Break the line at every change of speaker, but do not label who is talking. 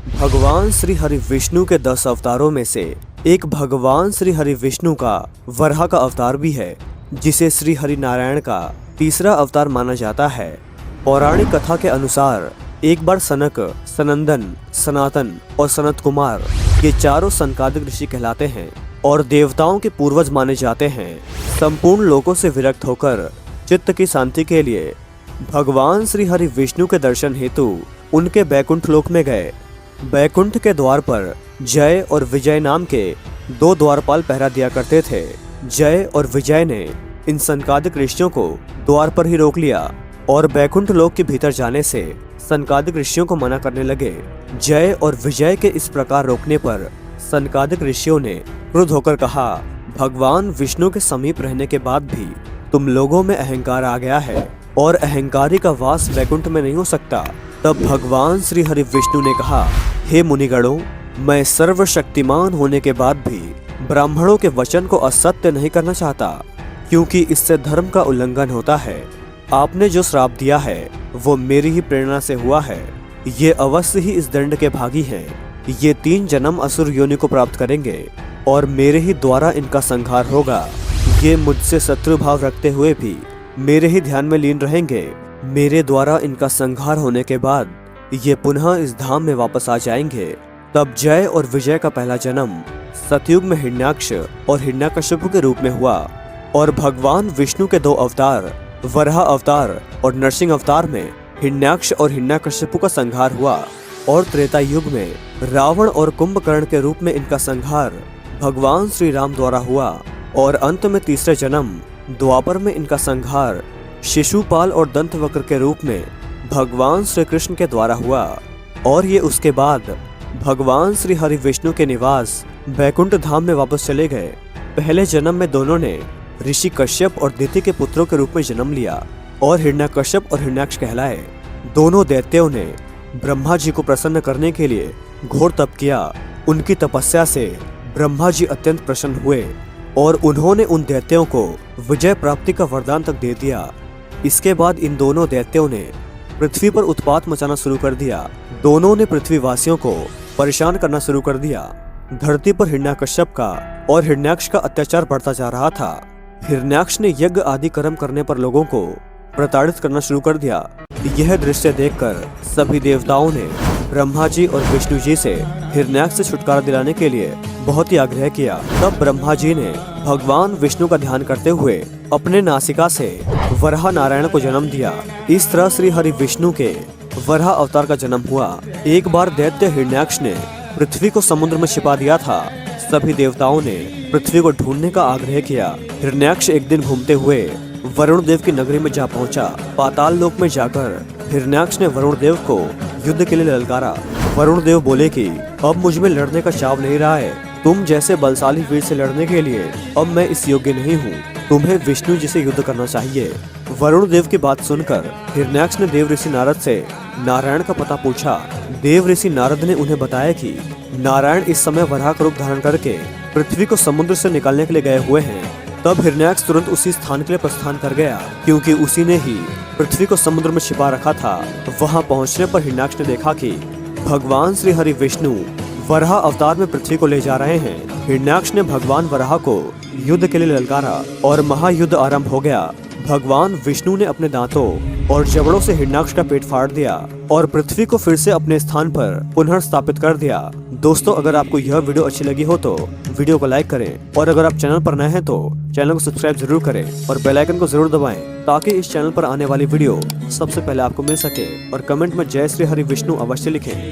भगवान श्री हरि विष्णु के 10 अवतारों में से एक भगवान श्री हरि विष्णु का वराह का अवतार भी है, जिसे श्री हरि नारायण का तीसरा अवतार माना जाता है। पौराणिक कथा के अनुसार एक बार सनक, सनंदन, सनातन और सनत कुमार ये चारों सनकादिक ऋषि कहलाते हैं और देवताओं के पूर्वज माने जाते हैं। संपूर्ण लोकों से विरक्त होकर चित्त की शांति के लिए भगवान श्री हरि विष्णु के दर्शन हेतु उनके बैकुंठ लोक में गए। बैकुंठ के द्वार पर जय और विजय नाम के 2 द्वारपाल पहरा दिया करते थे। जय और विजय ने इन सनकादिक ऋषियों को द्वार पर ही रोक लिया और बैकुंठ लोक के भीतर जाने से सनकादिक ऋषियों को मना करने लगे। जय और विजय के इस प्रकार रोकने पर सनकादिक ऋषियों ने क्रुद्ध होकर कहा, भगवान विष्णु के समीप रहने के बाद भी तुम लोगों में अहंकार आ गया है और अहंकारी का वास बैकुंठ में नहीं हो सकता। तब भगवान श्री हरि विष्णु ने कहा, हे मुनिगणों, मैं सर्वशक्तिमान होने के बाद भी ब्राह्मणों के वचन को असत्य नहीं करना चाहता, क्योंकि इससे धर्म का उल्लंघन होता है। आपने जो श्राप दिया है वो मेरी ही प्रेरणा से हुआ है। ये अवश्य ही इस दंड के भागी हैं। ये 3 जन्म असुर योनि को प्राप्त करेंगे और मेरे ही द्वारा इनका संहार होगा। ये मुझसे शत्रु भाव रखते हुए भी मेरे ही ध्यान में लीन रहेंगे। मेरे द्वारा इनका संहार होने के बाद ये पुनः इस धाम में वापस आ जाएंगे। तब जय और विजय का पहला जन्म सतयुग में हिरण्याक्ष और हिरण्यकश्यप के रूप में हुआ और भगवान विष्णु के 2 अवतार, वराह अवतार और नरसिंह अवतार में हिरण्याक्ष और हिरण्यकश्यप का संहार हुआ और त्रेता युग में रावण और कुंभकर्ण के रूप में इनका संहार भगवान श्री राम द्वारा हुआ और अंत में तीसरे जन्म द्वापर में इनका संहार शिशुपाल और दंतवक्र के रूप में भगवान श्री कृष्ण के द्वारा हुआ। और ये उसके बाद भगवान श्री हरि विष्णु के निवास बैकुंठ धाम में वापस चले गए। पहले जन्म में दोनों ने ऋषि कश्यप और दिति के पुत्रों के रूप में जन्म लिया और हिरण्यकश्यप और हिरण्याक्ष कहलाए। दोनों दैत्यों ने ब्रह्मा जी को प्रसन्न करने के लिए घोर तप किया। उनकी तपस्या से ब्रह्मा जी अत्यंत प्रसन्न हुए और उन्होंने उन दैत्यों को विजय प्राप्ति का वरदान तक दे दिया। इसके बाद इन दोनों दैत्यों ने पृथ्वी पर उत्पात मचाना शुरू कर दिया। दोनों ने पृथ्वीवासियों को परेशान करना शुरू कर दिया। धरती पर हिरण्यकश्यप का और हिरण्याक्ष का अत्याचार बढ़ता जा रहा था। हिरण्याक्ष ने यज्ञ आदि कर्म करने पर लोगों को प्रताड़ित करना शुरू कर दिया। यह दृश्य देखकर सभी देवताओं ने ब्रह्मा जी और विष्णु जी से हिरण्याक्ष से छुटकारा दिलाने के लिए बहुत ही आग्रह किया। तब ब्रह्मा जी ने भगवान विष्णु का ध्यान करते हुए अपने नासिका से वराह नारायण को जन्म दिया। इस तरह श्री हरि विष्णु के वराह अवतार का जन्म हुआ। एक बार दैत्य हिरण्याक्ष ने पृथ्वी को समुद्र में छिपा दिया था। सभी देवताओं ने पृथ्वी को ढूंढने का आग्रह किया। हिरण्याक्ष एक दिन घूमते हुए वरुण देव की नगरी में जा पहुंचा। पाताल लोक में जाकर हिरण्याक्ष ने वरुण देव को युद्ध के लिए ललकारा। वरुण देव बोले कि अब मुझ में लड़ने का चाव नहीं रहा है। तुम जैसे बलशाली वीर से लड़ने के लिए अब मैं इस योग्य नहीं हूँ। तुम्हें विष्णु जी से युद्ध करना चाहिए। वरुण देव की बात सुनकर हिरण्याक्ष ने देव ऋषि नारद से नारायण का पता पूछा। देव ऋषि नारद ने उन्हें बताया कि नारायण इस समय वराह का रूप धारण करके पृथ्वी को समुद्र से निकालने के लिए गए हुए हैं। तब हिरण्याक्ष तुरंत उसी स्थान के लिए प्रस्थान कर गया, क्योंकि उसी ने ही पृथ्वी को समुद्र में छिपा रखा था। वहां पहुंचने पर हिरण्याक्ष ने देखा कि भगवान श्री हरि विष्णु वराह अवतार में पृथ्वी को ले जा रहे हैं। हिरण्याक्ष ने भगवान वराह को युद्ध के लिए ललकारा और महायुद्ध आरंभ हो गया। भगवान विष्णु ने अपने दांतों और जबड़ों से हिरण्याक्ष का पेट फाड़ दिया और पृथ्वी को फिर से अपने स्थान पर पुनः स्थापित कर दिया। दोस्तों, अगर आपको यह वीडियो अच्छी लगी हो तो वीडियो को लाइक करें और अगर आप चैनल पर नए हैं तो चैनल को सब्सक्राइब जरूर करें और बेल आइकन को जरूर दबाएं, ताकि इस चैनल पर आने वाली वीडियो सबसे पहले आपको मिल सके। और कमेंट में जय श्री हरि विष्णु अवश्य लिखें।